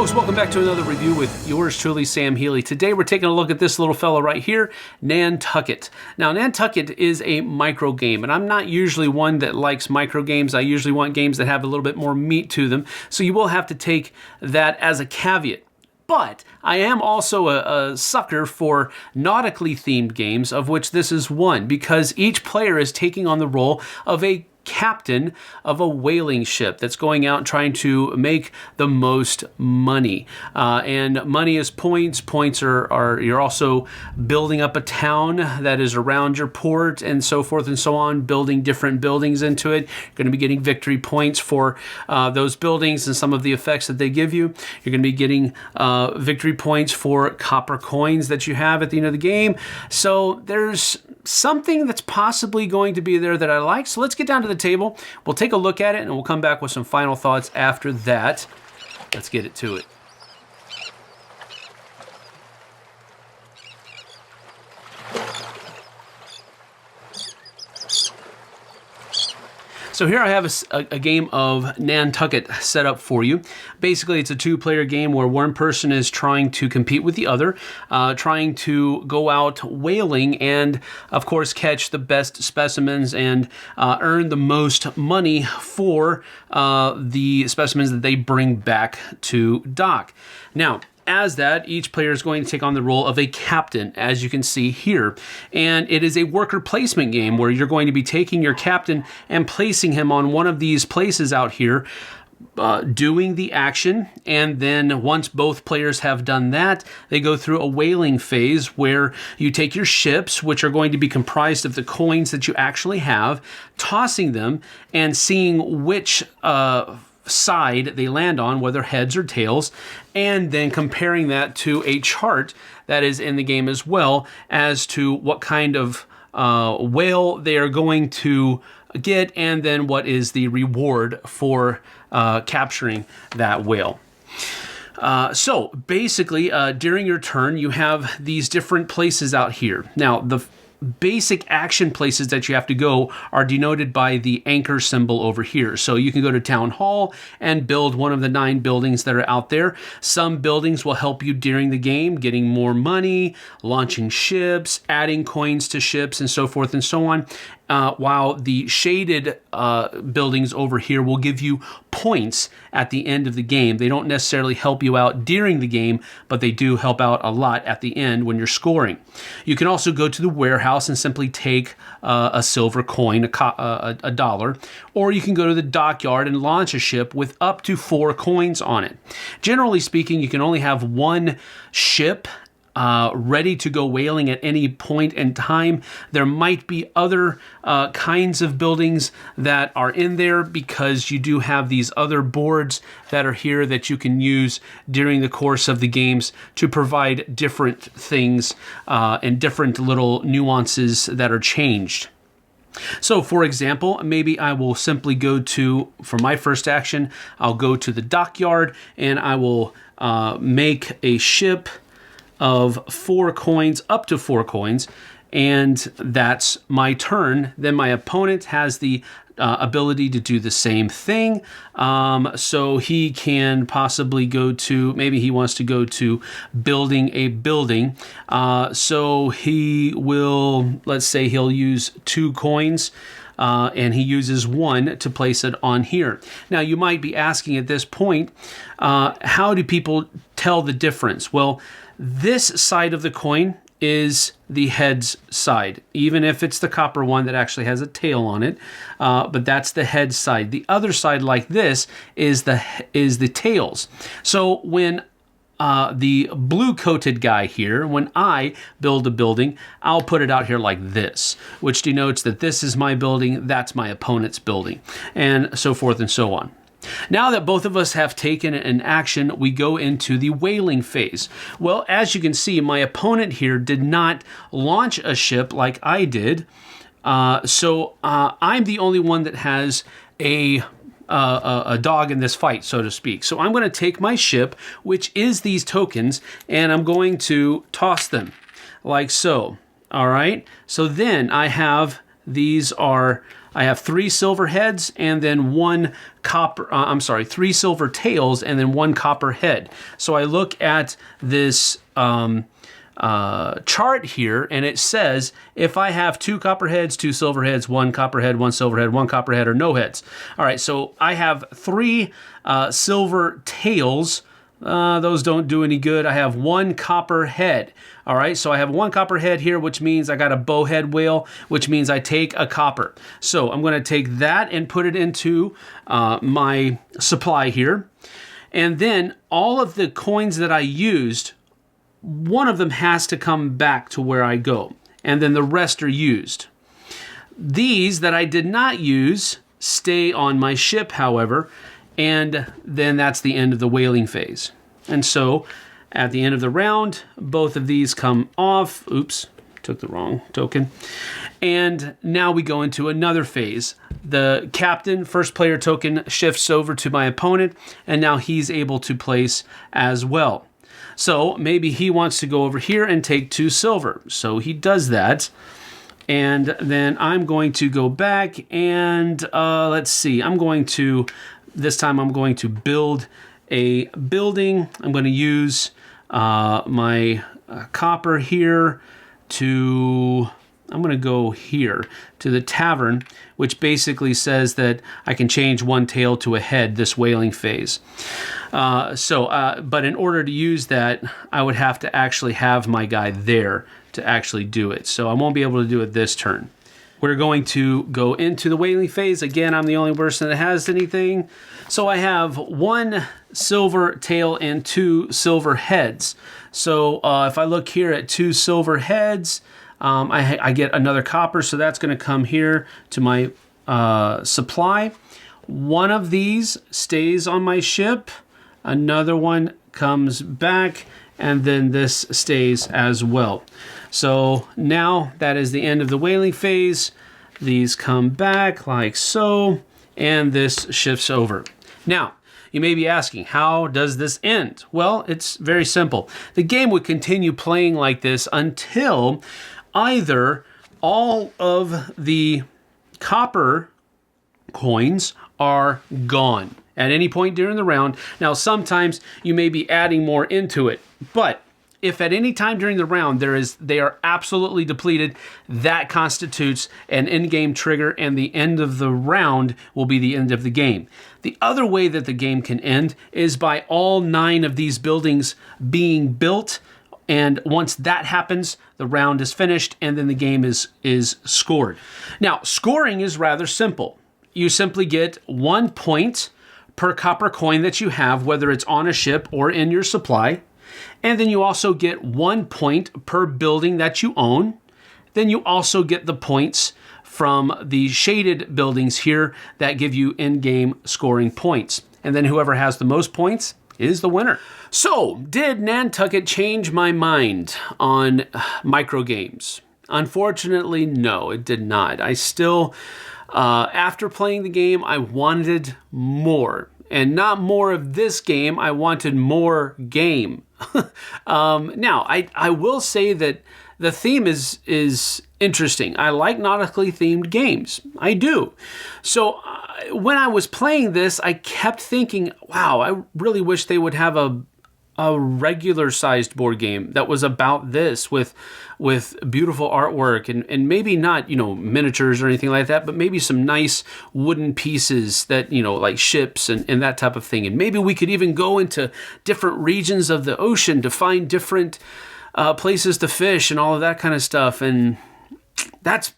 folks, welcome back to another review with yours truly, Sam Healey. Today we're taking a look at this little fella right here, Nantucket. Now, Nantucket is a micro game, and I'm not usually one that likes micro games. I usually want games that have a little bit more meat to them, so you will have to take that as a caveat. But I am also a sucker for nautically themed games, of which this is one, because each player is taking on the role of a captain of a whaling ship that's going out and trying to make the most money. And money is points. Points are you're also building up a town that is around your port and so forth and so on, building different buildings into it. You're going to be getting victory points for those buildings and some of the effects that they give you. You're going to be getting victory points for copper coins that you have at the end of the game. So there's something that's possibly going to be there that I like. So let's get down to the table. We'll take a look at it and we'll come back with some final thoughts after that. Let's get it to it. So here I have a game of Nantucket set up for you. Basically, it's a two-player game where one person is trying to compete with the other, trying to go out whaling and, of course, catch the best specimens and earn the most money for the specimens that they bring back to dock. Now, as that, each player is going to take on the role of a captain, as you can see here. And it is a worker placement game where you're going to be taking your captain and placing him on one of these places out here, doing the action. And then once both players have done that, they go through a whaling phase where you take your ships, which are going to be comprised of the coins that you actually have, tossing them and seeing which side they land on, whether heads or tails, and then comparing that to a chart that is in the game as well as to what kind of whale they are going to get, and then what is the reward for capturing that whale. So basically, during your turn, you have these different places out here. Now, the basic action places that you have to go are denoted by the anchor symbol over here. So you can go to Town Hall and build one of the 9 buildings that are out there. Some buildings will help you during the game, getting more money, launching ships, adding coins to ships, and so forth and so on. While the shaded buildings over here will give you points at the end of the game. They don't necessarily help you out during the game, but they do help out a lot at the end when you're scoring. You can also go to the warehouse and simply take a silver coin, a dollar, or you can go to the dockyard and launch a ship with up to 4 coins on it. Generally speaking, you can only have one ship ready to go whaling at any point in time. There might be other kinds of buildings that are in there because you do have these other boards that are here that you can use during the course of the games to provide different things and different little nuances that are changed. So, for example, maybe I will simply go to, for my first action, I'll go to the dockyard and I will make a ship of 4 coins, up to 4 coins, and that's my turn. Then my opponent has the ability to do the same thing. So he can possibly go to, maybe he wants to go to building a building. So he will, let's say he'll use 2 coins. And he uses 1 to place it on here. Now, you might be asking at this point, how do people tell the difference? Well, this side of the coin is the heads side, even if it's the copper one that actually has a tail on it, but that's the head side. The other side, like this, is the tails. So when the blue-coated guy here, when I build a building, I'll put it out here like this, which denotes that this is my building, that's my opponent's building, and so forth and so on. Now that both of us have taken an action, we go into the whaling phase. Well, as you can see, my opponent here did not launch a ship like I did, so I'm the only one that has a dog in this fight, so to speak. So I'm going to take my ship, which is these tokens, and I'm going to toss them like so. All right. So then I have these are, I have 3 silver heads and then 1 copper, 3 silver tails and then 1 copper head. So I look at this chart here, and it says if I have 2 copper heads, 2 silver heads, 1 copper head, 1 silver head, 1 copper head, or no heads. All right, so I have 3 silver tails. Those don't do any good. I have 1 copper head. All right, so I have 1 copper head here, which means I got a bowhead whale, which means I take a copper. So I'm going to take that and put it into my supply here. And then all of the coins that I used, one of them has to come back to where I go. And then the rest are used. These that I did not use stay on my ship, however, and then that's the end of the whaling phase. And so at the end of the round, both of these come off. Oops, took the wrong token. And now we go into another phase. The captain, first player token, shifts over to my opponent, and now he's able to place as well. So maybe he wants to go over here and take 2 silver. So he does that. And then I'm going to go back and let's see. This time I'm going to build a building. I'm going to use my copper here I'm going to go here to the tavern, which basically says that I can change 1 tail to a head this whaling phase. But in order to use that, I would have to actually have my guy there to actually do it. So I won't be able to do it this turn. We're going to go into the whaling phase. Again, I'm the only person that has anything. So I have 1 silver tail and 2 silver heads. So if I look here at 2 silver heads, I get another copper. So that's going to come here to my supply. One of these stays on my ship. Another one comes back, and then this stays as well. So now that is the end of the whaling phase. These come back like so, and this shifts over. Now, you may be asking, how does this end? Well, it's very simple. The game would continue playing like this until either all of the copper coins are gone at any point during the round. Now, sometimes you may be adding more into it, but if at any time during the round they are absolutely depleted, that constitutes an in-game trigger, and the end of the round will be the end of the game. The other way that the game can end is by all 9 of these buildings being built, and once that happens, the round is finished, and then the game is scored. Now, scoring is rather simple. You simply get 1 point per copper coin that you have, whether it's on a ship or in your supply. And then you also get 1 point per building that you own. Then you also get the points from the shaded buildings here that give you in-game scoring points. And then whoever has the most points is the winner. So, did Nantucket change my mind on micro games? Unfortunately, no, it did not. I still, after playing the game, I wanted more. And not more of this game, I wanted more game. Now, I will say that the theme is interesting. I like nautically themed games. I do. So when I was playing this, I kept thinking, wow, I really wish they would have a regular sized board game that was about this with beautiful artwork and maybe not, miniatures or anything like that, but maybe some nice wooden pieces that, like ships and that type of thing. And maybe we could even go into different regions of the ocean to find different places to fish and all of that kind of stuff. And that's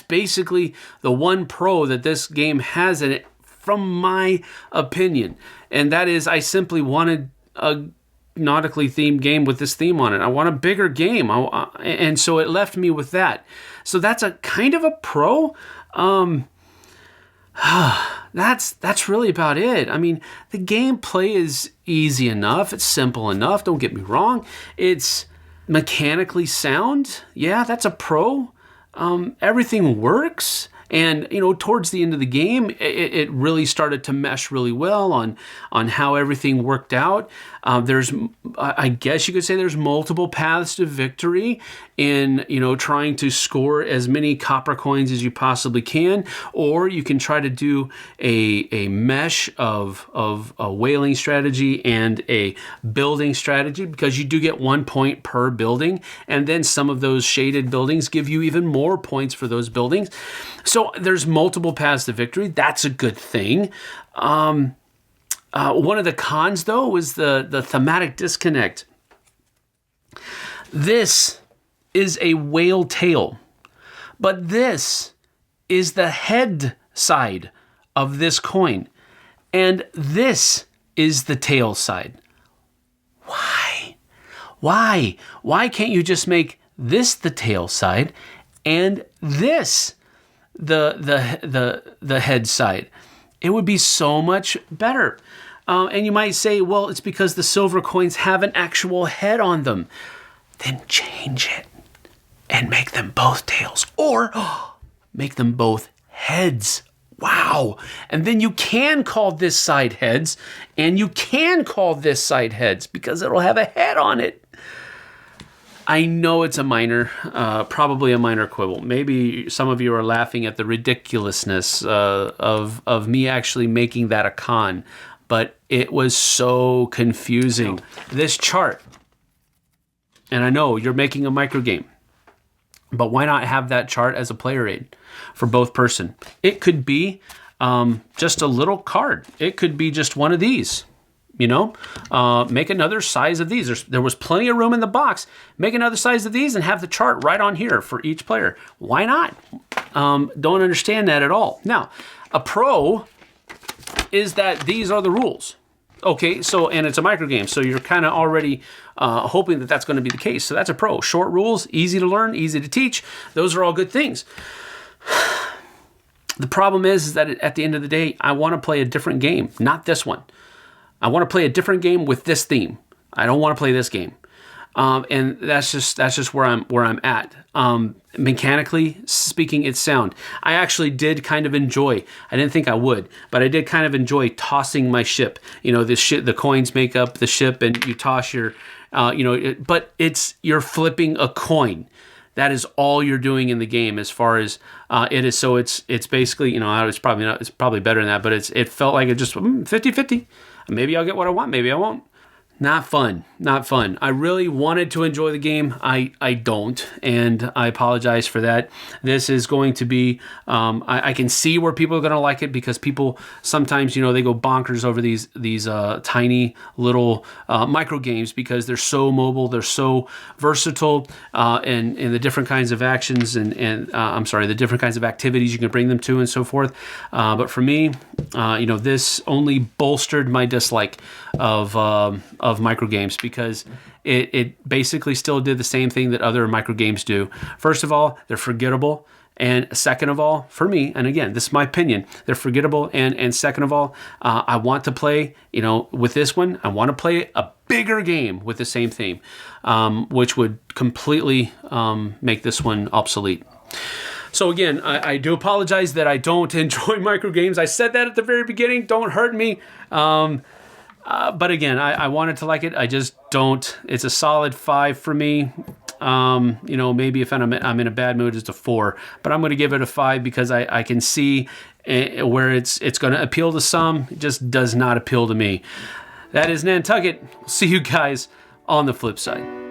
basically the one pro that this game has in it, from my opinion. And that is, I simply wanted a nautically themed game with this theme on it. I want a bigger game. And so it left me with that. So that's a kind of a pro. That's really about it. I mean, the gameplay is easy enough. It's simple enough. Don't get me wrong. It's mechanically sound. Yeah, that's a pro. Everything works. And, towards the end of the game, it really started to mesh really well on how everything worked out. I guess you could say there's multiple paths to victory in, trying to score as many copper coins as you possibly can, or you can try to do a mesh of a whaling strategy and a building strategy, because you do get 1 point per building, and then some of those shaded buildings give you even more points for those buildings. So there's multiple paths to victory. That's a good thing. One of the cons, though, is the thematic disconnect. This is a whale tail, but this is the head side of this coin, and this is the tail side. Why? Why can't you just make this the tail side and this the head side? It would be so much better. And you might say, well, it's because the silver coins have an actual head on them. Then change it and make them both tails, or make them both heads. Wow. And then you can call this side heads, and you can call this side heads because it'll have a head on it. I know it's probably a minor quibble. Maybe some of you are laughing at the ridiculousness of me actually making that a con, but it was so confusing. This chart, and I know you're making a micro game, but why not have that chart as a player aid for both person? It could be just a little card. It could be just one of these. Make another size of these. There was plenty of room in the box. Make another size of these and have the chart right on here for each player. Why not? Don't understand that at all. Now, a pro is that these are the rules. Okay, and it's a micro game, so you're kind of already hoping that that's going to be the case. So that's a pro. Short rules, easy to learn, easy to teach. Those are all good things. The problem is that at the end of the day, I want to play a different game, not this one. I want to play a different game with this theme. I don't want to play this game, and that's just where I'm at. Mechanically speaking, it's sound. I actually did kind of enjoy. I didn't think I would, but I did kind of enjoy tossing my ship. The coins make up the ship, and you toss your, but you're flipping a coin. That is all you're doing in the game as far as it is. So it's basically, it's probably better than that, but it felt like it just 50-50. Maybe I'll get what I want. Maybe I won't. Not fun. I really wanted to enjoy the game. I don't, and I apologize for that. This is going to be, I can see where people are going to like it, because people sometimes, they go bonkers over these tiny little micro games, because they're so mobile, they're so versatile, and the different kinds of actions and the different kinds of activities you can bring them to and so forth. But for me, this only bolstered my dislike of micro games, because it basically still did the same thing that other micro games do. First of all, they're forgettable. And second of all, for me, and again, this is my opinion, they're forgettable. And second of all, I want to play, with this one, I want to play a bigger game with the same theme, which would completely make this one obsolete. So again, I do apologize that I don't enjoy micro games. I said that at the very beginning. Don't hurt me. But again, I wanted to like it. I just don't. It's a solid 5 for me. Maybe if I'm in a bad mood, it's a 4. But I'm going to give it a 5 because I can see where it's going to appeal to some. It just does not appeal to me. That is Nantucket. See you guys on the flip side.